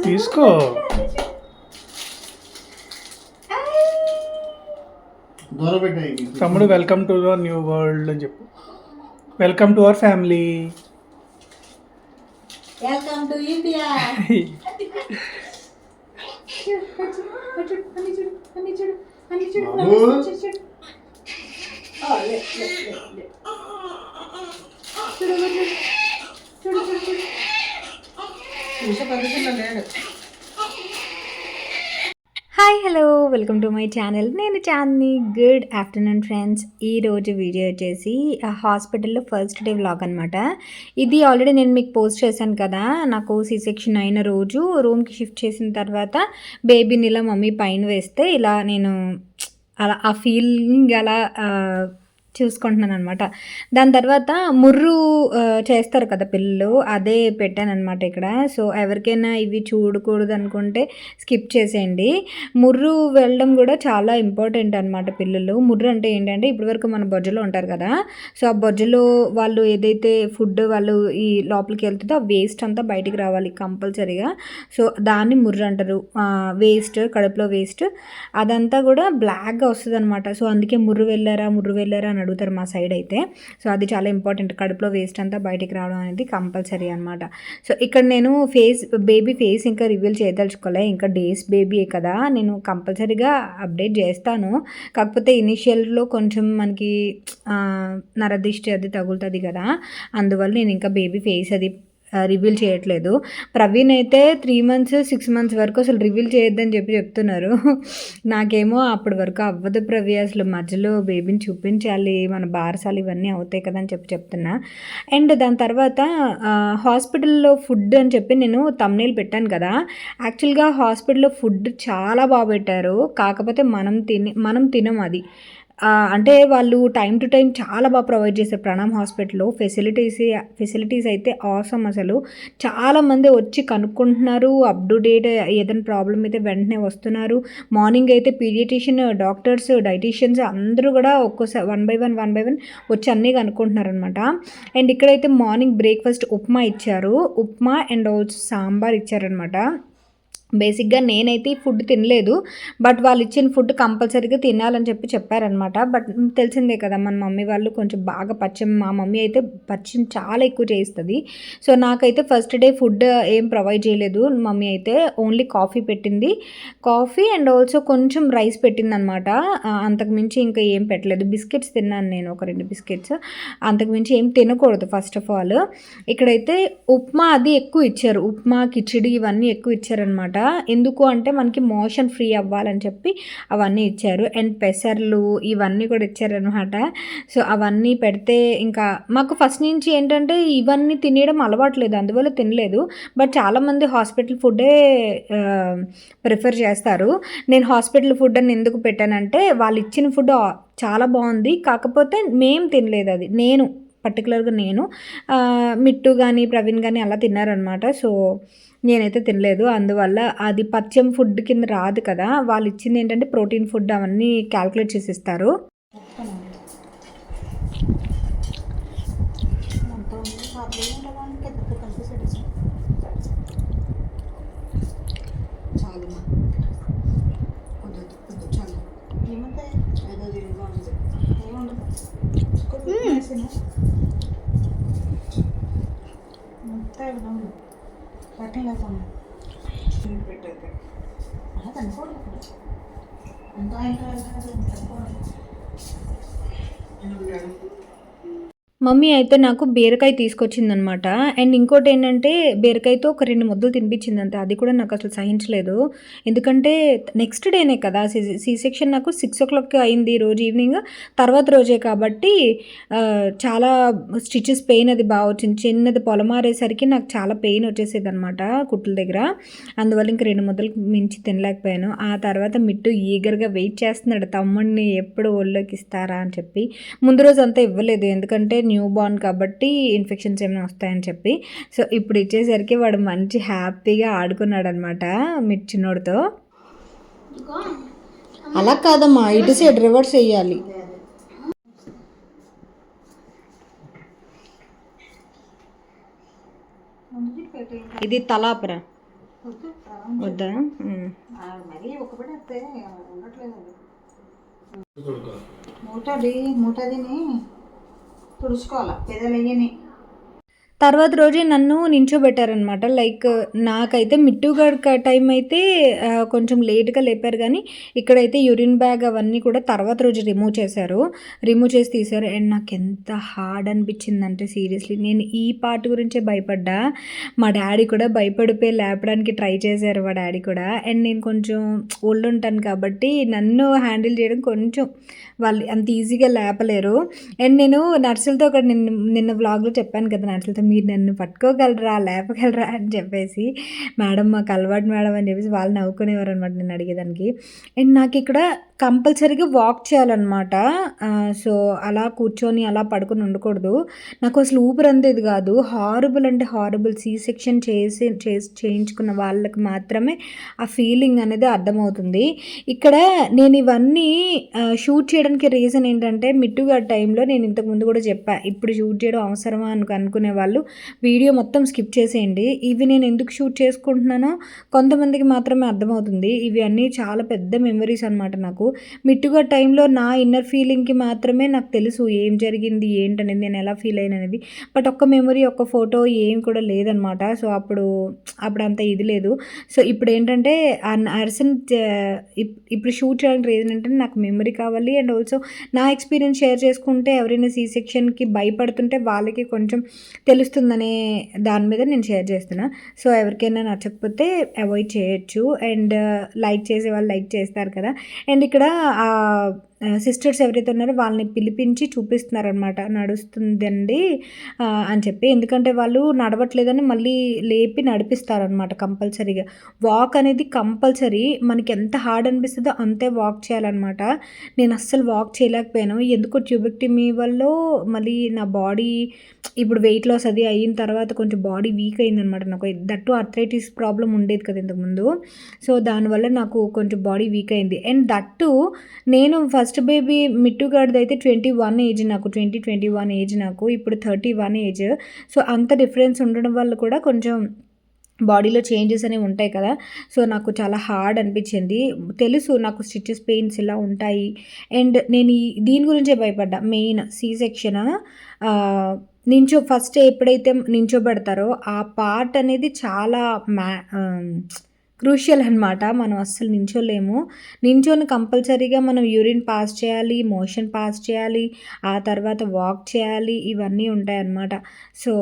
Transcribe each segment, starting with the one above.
తీసుకో. తమ్ముడు welcome to your new world అని చెప్పు. Welcome to our family. Welcome to India. Hi hello welcome to my channel. నేను Chandini. Good afternoon friends. ఈరోజు video వచ్చేసి హాస్పిటల్లో ఫస్ట్ డే వ్లాగ్ అనమాట. ఇది ఆల్రెడీ నేను మీకు పోస్ట్ చేశాను కదా. నాకు సి సెక్షన్ అయిన రోజు రూమ్కి షిఫ్ట్ చేసిన తర్వాత బేబీని ఇలా మమ్మీ పైన వేస్తే ఇలా నేను అలా ఆ ఫీలింగ్ అలా చూసుకుంటున్నాను అనమాట. దాని తర్వాత ముర్రు చేస్తారు కదా పిల్లలు, అదే పెట్టాను అనమాట ఇక్కడ. సో ఎవరికైనా ఇవి చూడకూడదు అనుకుంటే స్కిప్ చేసేయండి. ముర్రు వెళ్ళడం కూడా చాలా ఇంపార్టెంట్ అనమాట. పిల్లలు ముర్రు అంటే ఏంటంటే ఇప్పటివరకు మన బొజ్జలో ఉంటారు కదా. సో ఆ బొజ్జలో వాళ్ళు ఏదైతే ఫుడ్ వాళ్ళు ఈ లోపలికి వెళ్తుందో ఆ వేస్ట్ అంతా బయటికి రావాలి కంపల్సరీగా. సో దాన్ని ముర్రు అంటారు. వేస్ట్, కడుపులో వేస్ట్ అదంతా కూడా బ్లాక్గా వస్తుంది అనమాట. సో అందుకే ముర్రు వెళ్ళారా అని అడుగుతారు మా సైడ్ అయితే. సో అది చాలా ఇంపార్టెంట్. కడుపులో వేస్ట్ అంతా బయటికి రావడం అనేది కంపల్సరీ అనమాట. సో ఇక్కడ నేను బేబీ ఫేస్ ఇంకా రివీల్ చేయదలుచుకోలే. ఇంకా డేస్ బేబీయే కదా, నేను కంపల్సరీగా అప్డేట్ చేస్తాను. కాకపోతే ఇనిషియల్లో కొంచెం మనకి నరదిష్టి అది తగులుతుంది కదా, అందువల్ల నేను ఇంకా బేబీ ఫేస్ అది రివీల్ చేయట్లేదు. ప్రవీణ్ అయితే 3 months 6 months వరకు అసలు రివీల్ చేయొద్దని చెప్తున్నారు. నాకేమో అప్పటి వరకు అవ్వదు ప్రవీ, అసలు మధ్యలో బేబీని చూపించాలి, మన బారసాలు ఇవన్నీ అవుతాయి కదా అని చెప్తున్నా. అండ్ దాని తర్వాత హాస్పిటల్లో ఫుడ్ అని చెప్పి నేను థంబ్నెయిల్ పెట్టాను కదా. యాక్చువల్గా హాస్పిటల్లో ఫుడ్ చాలా బాగా పెట్టారు. కాకపోతే మనం తినం అది. అంటే వాళ్ళు టైం టు టైం చాలా బాగా ప్రొవైడ్ చేశారు ప్రణామ్ హాస్పిటల్లో. ఫెసిలిటీస్ అయితే ఆసమ్. అసలు చాలామంది వచ్చి కనుక్కుంటున్నారు, అప్ టు డేట్ ఏదైనా ప్రాబ్లం అయితే వెంటనే వస్తున్నారు. మార్నింగ్ అయితే పీడియాట్రిషియన్, డాక్టర్స్, డైటీషియన్స్ అందరూ కూడా ఒక్కోసారి వన్ బై వన్ వచ్చి అన్నీ కనుక్కుంటున్నారు అనమాట. అండ్ ఇక్కడైతే మార్నింగ్ బ్రేక్ఫాస్ట్ ఉప్మా ఇచ్చారు. ఉప్మా అండ్ ఆల్సో సాంబార్ ఇచ్చారనమాట. బేసిక్గా నేనైతే ఈ ఫుడ్ తినలేదు, బట్ వాళ్ళు ఇచ్చిన ఫుడ్ కంపల్సరీగా తినాలని చెప్పారనమాట. బట్ తెలిసిందే కదా మన మమ్మీ వాళ్ళు కొంచెం బాగా పచ్చం, మా మమ్మీ అయితే పచ్చం చాలా ఎక్కువ చేస్తుంది. సో నాకైతే ఫస్ట్ డే ఫుడ్ ఏం ప్రొవైడ్ చేయలేదు మమ్మీ అయితే. ఓన్లీ కాఫీ పెట్టింది, కాఫీ అండ్ ఆల్సో కొంచెం రైస్ పెట్టింది అనమాట. అంతకుమించి ఇంకా ఏం పెట్టలేదు. బిస్కెట్స్ తిన్నాను నేను, ఒక 2 బిస్కెట్స్. అంతకుమించి ఏం తినకూడదు ఫస్ట్ ఆఫ్ ఆల్. ఇక్కడైతే ఉప్మా అది ఎక్కువ ఇచ్చారు, ఉప్మా కిచిడి ఇవన్నీ ఎక్కువ ఇచ్చారనమాట. ఎందుకు అంటే మనకి మోషన్ ఫ్రీ అవ్వాలని చెప్పి అవన్నీ ఇచ్చారు. అండ్ పెసర్లు ఇవన్నీ కూడా ఇచ్చారనమాట. సో అవన్నీ పెడితే ఇంకా మాకు ఫస్ట్ నుంచి ఏంటంటే ఇవన్నీ తినడం అలవాట్లేదు, అందువల్ల తినలేదు. బట్ చాలామంది హాస్పిటల్ ఫుడ్డే ప్రిఫర్ చేస్తారు. నేను హాస్పిటల్ ఫుడ్ అని ఎందుకు పెట్టానంటే వాళ్ళు ఇచ్చిన ఫుడ్ చాలా బాగుంది, కాకపోతే మేము తినలేదు అది. పర్టికులర్గా నేను, మిట్టు కానీ ప్రవీణ్ కానీ అలా తిన్నారనమాట. సో నేనైతే తినలేదు. అందువల్ల అది పచ్చం ఫుడ్ కింద రాదు కదా. వాళ్ళు ఇచ్చింది ఏంటంటే ప్రోటీన్ ఫుడ్, అవన్నీ క్యాల్కులేట్ చేసి ఇస్తారు. మమ్మీ అయితే నాకు బీరకాయ తీసుకొచ్చిందనమాట. అండ్ ఇంకోటి ఏంటంటే బీరకాయతో ఒక 2 ముద్దలు తినిపించింది అంతే. అది కూడా నాకు అసలు సహించలేదు. ఎందుకంటే నెక్స్ట్ డేనే కదా సి సెక్షన్. నాకు 6 o'clock అయింది రోజు ఈవినింగ్, తర్వాత రోజే కాబట్టి చాలా స్టిచెస్ పెయిన్ అది బాగా వచ్చింది. చిన్నది పొలమారేసరికి నాకు చాలా పెయిన్ వచ్చేసేది అనమాట కుట్ల దగ్గర. అందువల్ల ఇంక 2 ముద్దలు మించి తినలేకపోయాను. ఆ తర్వాత మిట్టు ఈగర్గా వెయిట్ చేస్తున్నాడు తమ్ముడిని ఎప్పుడు ఒళ్ళోకి ఇస్తారా అని చెప్పి. ముందు రోజు అంతా ఇవ్వలేదు, ఎందుకంటే న్యూ బార్న్ కాబట్టి ఇన్ఫెక్షన్స్ ఏమైనా వస్తాయని చెప్పి. సో ఇప్పుడు ఇచ్చేసరికి వాడు మంచి హ్యాపీగా ఆడుకున్నాడు అనమాట మిర్చినోడితో. అలా కాదమ్మా, ఇటు సైడ్ రివర్స్ వేయాలి. ఇది తలాపరా వద్దా? మరీ ఒకటి వస్తే ఉండట్లేదు. మూటదిని తుడుచుకోవాలి పెదలయ్యని. తర్వాత రోజే నన్ను నించోబెట్టారనమాట. లైక్ నాకైతే మిట్టుగడ్ టైం అయితే కొంచెం లేట్గా లేపారు, కానీ ఇక్కడైతే యూరిన్ బ్యాగ్ అవన్నీ కూడా తర్వాత రోజు రిమూవ్ చేసి తీశారు. అండ్ నాకు ఎంత హార్డ్ అనిపించిందంటే సీరియస్లీ నేను ఈ పార్ట్ గురించే భయపడ్డా. మా డాడీ కూడా భయపడిపోయి లేపడానికి ట్రై చేశారు, మా డాడీ కూడా. అండ్ నేను కొంచెం ఓల్డ్ ఉంటాను కాబట్టి నన్ను హ్యాండిల్ చేయడం కొంచెం వాళ్ళు అంత ఈజీగా లేపలేరు. అండ్ నేను నర్సులతో ఒక నిన్న వ్లాగ్లో చెప్పాను కదా, నర్సులతో మీరు నన్ను పట్టుకోగలరా లేపగలరా అని చెప్పేసి, మేడం మాకు అలవాటు మేడం అని చెప్పేసి వాళ్ళు నవ్వుకునేవారు అనమాట నేను అడిగేదానికి. అండ్ నాకు ఇక్కడ కంపల్సరీగా వాక్ చేయాలన్నమాట. సో అలా కూర్చొని అలా పడుకొని ఉండకూడదు. నాకు అసలు ఊపిరందేది కాదు. హారబుల్ అంటే హారబుల్. సీ సెక్షన్ చేయించుకున్న వాళ్ళకి మాత్రమే ఆ ఫీలింగ్ అనేది అర్థమవుతుంది. ఇక్కడ నేను ఇవన్నీ షూట్ చేయడానికి రీజన్ ఏంటంటే, మిట్టుగా టైంలో నేను ఇంతకుముందు కూడా చెప్పా, ఇప్పుడు షూట్ చేయడం అవసరమా అనుకునే వాళ్ళు వీడియో మొత్తం స్కిప్ చేసేయండి. ఇవి నేను ఎందుకు షూట్ చేసుకుంటున్నానో కొంతమందికి మాత్రమే అర్థమవుతుంది. ఇవి అన్నీ చాలా పెద్ద మెమరీస్ అనమాట నాకు. మిట్టుగా టైంలో నా ఇన్నర్ ఫీలింగ్కి మాత్రమే నాకు తెలుసు ఏం జరిగింది ఏంటనేది, నేను ఎలా ఫీల్ అయినది. బట్ ఒక్క మెమరీ ఒక్క ఫోటో ఏం కూడా లేదనమాట. సో అప్పుడు అంత ఇది లేదు. సో ఇప్పుడు ఏంటంటే ఆ నర్సన్ ఇప్పుడు షూట్ చేయడానికి రీజన్ ఏంటంటే నాకు మెమరీ కావాలి. అండ్ ఆల్సో నా ఎక్స్పీరియన్స్ షేర్ చేసుకుంటే ఎవరైనా సీ సెక్షన్కి భయపడుతుంటే వాళ్ళకి కొంచెం తెలుస్తుందనే దాని మీద నేను షేర్ చేస్తున్నా. సో ఎవరికైనా నచ్చకపోతే అవాయిడ్ చేయొచ్చు. అండ్ లైక్ చేసే వాళ్ళు లైక్ చేస్తారు కదా. అండ్ ఇక్కడ సిస్టర్స్ ఎవరైతే ఉన్నారో వాళ్ళని పిలిపించి చూపిస్తున్నారనమాట, నడుస్తుందండి అని చెప్పి. ఎందుకంటే వాళ్ళు నడవట్లేదని మళ్ళీ లేపి నడిపిస్తారనమాట కంపల్సరీగా. వాక్ అనేది కంపల్సరీ. మనకి ఎంత హార్డ్ అనిపిస్తుందో అంతే వాక్ చేయాలన్నమాట. నేను అస్సలు వాక్ చేయలేకపోయాను. ఎందుకో ట్యూబెక్టమీ వల్ల మళ్ళీ నా బాడీ ఇప్పుడు వెయిట్ లాస్ అది అయిన తర్వాత కొంచెం బాడీ వీక్ అయిందనమాట. నాకు దట్టు ఆర్థరైటిస్ ప్రాబ్లం ఉండేది కదా ఇంతకుముందు. సో దానివల్ల నాకు కొంచెం బాడీ వీక్ అయింది. అండ్ దట్టు నేను ఫస్ట్ బేబీ మిట్టుగాడిది అయితే 21 ఏజ్ నాకు, 21 ఏజ్ నాకు, ఇప్పుడు 31 ఏజ్. సో అంత డిఫరెన్స్ ఉండడం వల్ల కూడా కొంచెం బాడీలో చేంజెస్ అనేవి ఉంటాయి కదా. సో నాకు చాలా హార్డ్ అనిపించింది. తెలుసు నాకు స్టిచెస్ పెయిన్స్ ఇలా ఉంటాయి. అండ్ నేను దీని గురించే భయపడ్డా. మెయిన్ సీ సెక్షన్ ఫస్ట్ ఎప్పుడైతే నించోబెడతారో ఆ పార్ట్ అనేది చాలా క్రూషియల్ అనమాట. మనం అస్సలు నించొని కంపల్సరీగా మనం యూరిన్ పాస్ చేయాలి, మోషన్ పాస్ చేయాలి, ఆ తర్వాత వాక్ చేయాలి, ఇవన్నీ ఉంటాయన్నమాట. సో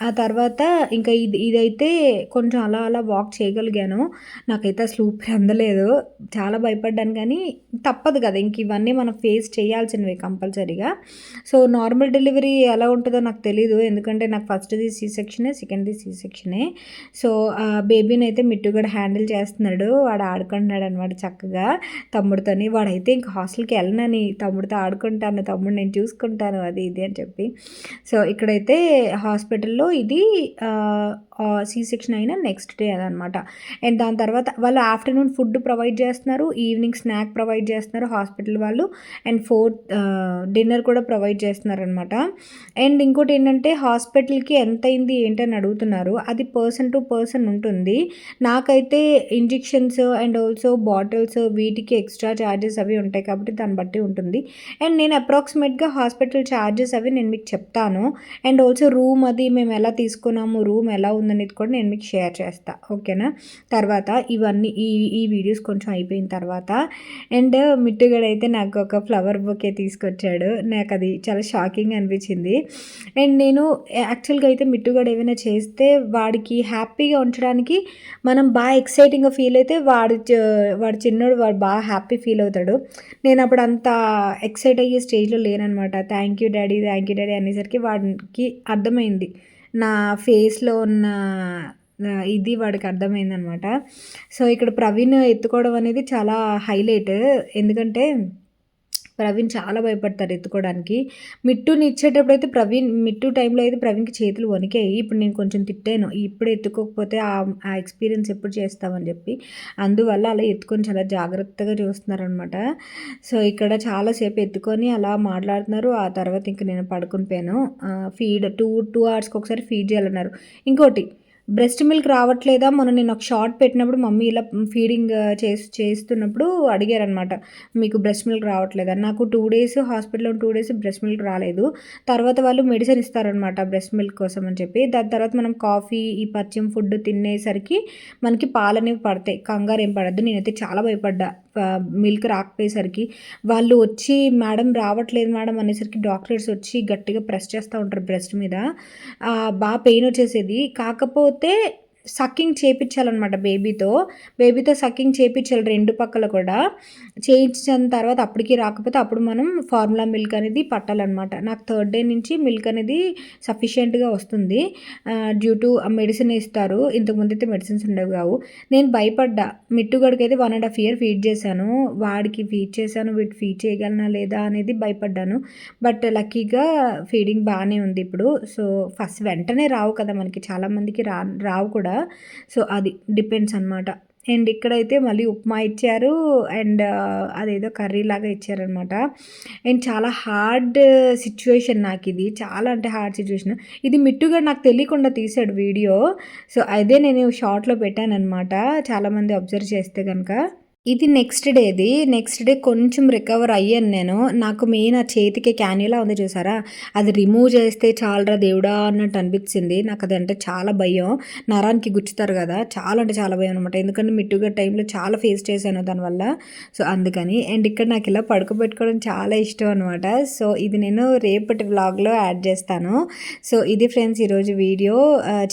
ఆ తర్వాత ఇంకా ఇదైతే కొంచెం అలా వాక్ చేయగలిగాను. నాకైతే అసలు ఊపిరి అందలేదు. చాలా భయపడ్డాను, కానీ తప్పదు కదా, ఇంక ఇవన్నీ మనం ఫేస్ చేయాల్సినవి కంపల్సరీగా. సో నార్మల్ డెలివరీ ఎలా ఉంటుందో నాకు తెలీదు, ఎందుకంటే నాకు ఫస్ట్ది సీ సెక్షనే, సెకండ్ది సీ సెక్షనే. సో ఆ బేబీని అయితే మిట్టుగడ హ్యాండిల్ చేస్తున్నాడు. వాడు ఆడుకుంటున్నాడు అనమాట చక్కగా తమ్ముడితోని. వాడైతే ఇంక హాస్టల్కి వెళ్ళనని, తమ్ముడితో ఆడుకుంటాను, తమ్ముడు నేను చూసుకుంటాను, అది ఇది అని చెప్పి. సో ఇక్కడైతే హాస్పిటల్లో ఇది సీ సెక్షన్ అయిన నెక్స్ట్ డే అదనమాట. అండ్ దాని తర్వాత వాళ్ళు ఆఫ్టర్నూన్ ఫుడ్ ప్రొవైడ్ చేస్తున్నారు, ఈవినింగ్ స్నాక్ ప్రొవైడ్ చేస్తున్నారు హాస్పిటల్ వాళ్ళు. అండ్ డిన్నర్ కూడా ప్రొవైడ్ చేస్తున్నారనమాట. అండ్ ఇంకోటి ఏంటంటే హాస్పిటల్కి ఎంత అయింది ఏంటని అడుగుతున్నారు. అది పర్సన్ టు పర్సన్ ఉంటుంది. నాకైతే ఇంజెక్షన్స్ అండ్ ఆల్సో బాటిల్స్ వీటికి ఎక్స్ట్రా ఛార్జెస్ అవి ఉంటాయి కాబట్టి దాన్ని బట్టి ఉంటుంది. అండ్ నేను అప్రాక్సిమేట్గా హాస్పిటల్ ఛార్జెస్ అవి నేను మీకు చెప్తాను. అండ్ ఆల్సో రూమ్ అది మేము ఎలా తీసుకున్నాము, రూమ్ ఎలా ఉందనేది కూడా నేను మీకు షేర్ చేస్తాను, ఓకేనా. తర్వాత ఇవన్నీ ఈ వీడియోస్ కొంచెం అయిపోయిన తర్వాత అండ్ మిట్టుగడైతే నాకు ఒక ఫ్లవర్ బొకే తీసుకొచ్చాడు. నాకు అది చాలా షాకింగ్ అనిపించింది. అండ్ నేను యాక్చువల్గా అయితే మిట్టుగడ ఏమైనా చేస్తే వాడికి హ్యాపీగా ఉంచడానికి మనం బాగా ఎక్సైటింగ్గా ఫీల్ అయితే వాడు చిన్నోడు వాడు బాగా హ్యాపీ ఫీల్ అవుతాడు. నేను అప్పుడు అంత ఎక్సైట్ అయ్యే స్టేజ్లో లేననమాట. థ్యాంక్ యూ డాడీ అనేసరికి వాడికి అర్థమైంది, నా ఫేస్లో ఉన్న ఇది వాడికి అర్థమైందనమాట. సో ఇక్కడ ప్రవీణ్ ఎత్తుకోవడం అనేది చాలా హైలైట్. ఎందుకంటే ప్రవీణ్ చాలా భయపడతారు ఎత్తుకోవడానికి. మిట్టుని ఇచ్చేటప్పుడు అయితే మిట్టు టైంలో అయితే ప్రవీణ్కి చేతులు వణికాయి. ఇప్పుడు నేను కొంచెం తిట్టాను, ఇప్పుడు ఎత్తుకోకపోతే ఆ ఎక్స్పీరియన్స్ ఎప్పుడు చేస్తామని చెప్పి. అందువల్ల అలా ఎత్తుకొని చాలా జాగ్రత్తగా చూస్తున్నారనమాట. సో ఇక్కడ చాలాసేపు ఎత్తుకొని అలా మాట్లాడుతున్నారు. ఆ తర్వాత ఇంక నేను పడుకుని పోయాను. ఫీడ్ 2 hours ఒకసారి ఫీడ్ చేయాలన్నారు. ఇంకోటి బ్రెస్ట్ మిల్క్ రావట్లేదా, మొన్న నేను ఒక షార్ట్ పెట్టినప్పుడు మమ్మీ ఇలా ఫీడింగ్ చేస్తున్నప్పుడు అడిగారనమాట, మీకు బ్రెస్ట్ మిల్క్ రావట్లేదా. నాకు 2 డేస్ హాస్పిటల్లో 2 డేస్ బ్రెస్ట్ మిల్క్ రాలేదు. తర్వాత వాళ్ళు మెడిసిన్ ఇస్తారనమాట బ్రెస్ట్ మిల్క్ కోసం అని చెప్పి. దాని తర్వాత మనం కాఫీ, ఈ పచ్చిమ ఫుడ్ తినేసరికి మనకి పాలు అనేవి పడతాయి. కంగారు ఏం పడద్దు. నేనైతే చాలా భయపడ్డా మిల్క్ రాకపోయేసరికి. వాళ్ళు వచ్చి మేడం రావట్లేదు మేడం అనేసరికి డాక్టర్స్ వచ్చి గట్టిగా ప్రెస్ చేస్తూ ఉంటారు బ్రెస్ట్ మీద. బాగా పెయిన్ వచ్చేసేది. కాకపోతే సక్కింగ్ చేయించాలన్నమాట బేబీతో సక్కింగ్ చేయించాలి 2 పక్కల కూడా. చేయించిన తర్వాత అప్పటికి రాకపోతే అప్పుడు మనం ఫార్ములా మిల్క్ అనేది పట్టాలన్నమాట. నాకు 3rd డే నుంచి మిల్క్ అనేది సఫిషియెంట్గా వస్తుంది. డ్యూ టు ఆ మెడిసిన్ ఇస్తారు. ఇంతకుముందు అయితే మెడిసిన్స్ ఉండేవి కావు. నేను భయపడ్డా. మిట్టుగడికి అయితే 1.5 year ఫీడ్ చేశాను. వాడికి ఫీడ్ చేశాను, వీటికి ఫీడ్ చేయగలనా లేదా అనేది భయపడ్డాను. బట్ లక్కీగా ఫీడింగ్ బాగానే ఉంది ఇప్పుడు. సో ఫస్ట్ వెంటనే రావు కదా మనకి, చాలామందికి రావు కూడా. సో అది డిపెండ్స్ అనమాట. అండ్ ఇక్కడైతే మళ్ళీ ఉప్మా ఇచ్చారు అండ్ అదేదో కర్రీ లాగా ఇచ్చారనమాట. అండ్ చాలా హార్డ్ సిచ్యువేషన్ నాకు ఇది, చాలా అంటే హార్డ్ సిచ్యువేషన్. ఇది మిట్టుగా నాకు తెలియకుండా తీసాడు వీడియో. సో అదే నేను షార్ట్లో పెట్టాను అనమాట, చాలామంది అబ్జర్వ్ చేస్తే కనుక. ఇది నెక్స్ట్ డే కొంచెం రికవర్ అయ్యాను నేను. నాకు మెయిన్ ఆ చేతికి క్యాన్యులా ఉంది చూసారా, అది రిమూవ్ చేస్తే చాలరా దేవుడా అన్నట్టు అనిపించింది. నాకు అదంటే చాలా భయం. నరానికి గుచ్చుతారు కదా, చాలా అంటే చాలా భయం అనమాట. ఎందుకంటే మిట్టుగా టైంలో చాలా ఫేస్ చేశాను దానివల్ల. సో అందుకని. అండ్ ఇక్కడ నాకు ఇలా పడుకోబెట్టుకోవడం చాలా ఇష్టం అనమాట. సో ఇది నేను రేపటి వ్లాగ్లో యాడ్ చేస్తాను. సో ఇది ఫ్రెండ్స్ ఈరోజు వీడియో.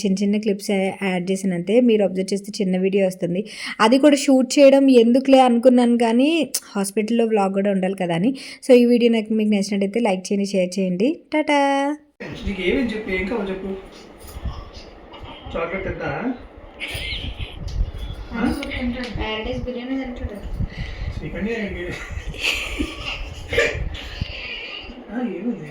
చిన్న క్లిప్స్ యాడ్ చేసినంతే, మీరు అబ్జర్వ్ చేస్తే చిన్న వీడియో వస్తుంది. అది కూడా షూట్ చేయడం ఎందుకులే అనుకున్నాను, కానీ హాస్పిటల్లో వ్లాగ్ కూడా ఉండాలి కదా అని. సో ఈ వీడియో నాకు మీకు నచ్చినట్టయితే లైక్ చేయండి, షేర్ చేయండి. టాటా. నీకు ఏమేమి చెప్పు, ఏం కావాలి చెప్పు. చాక్లెట్ ఎంత? బిర్యానీ తింటాడు. ఏముంది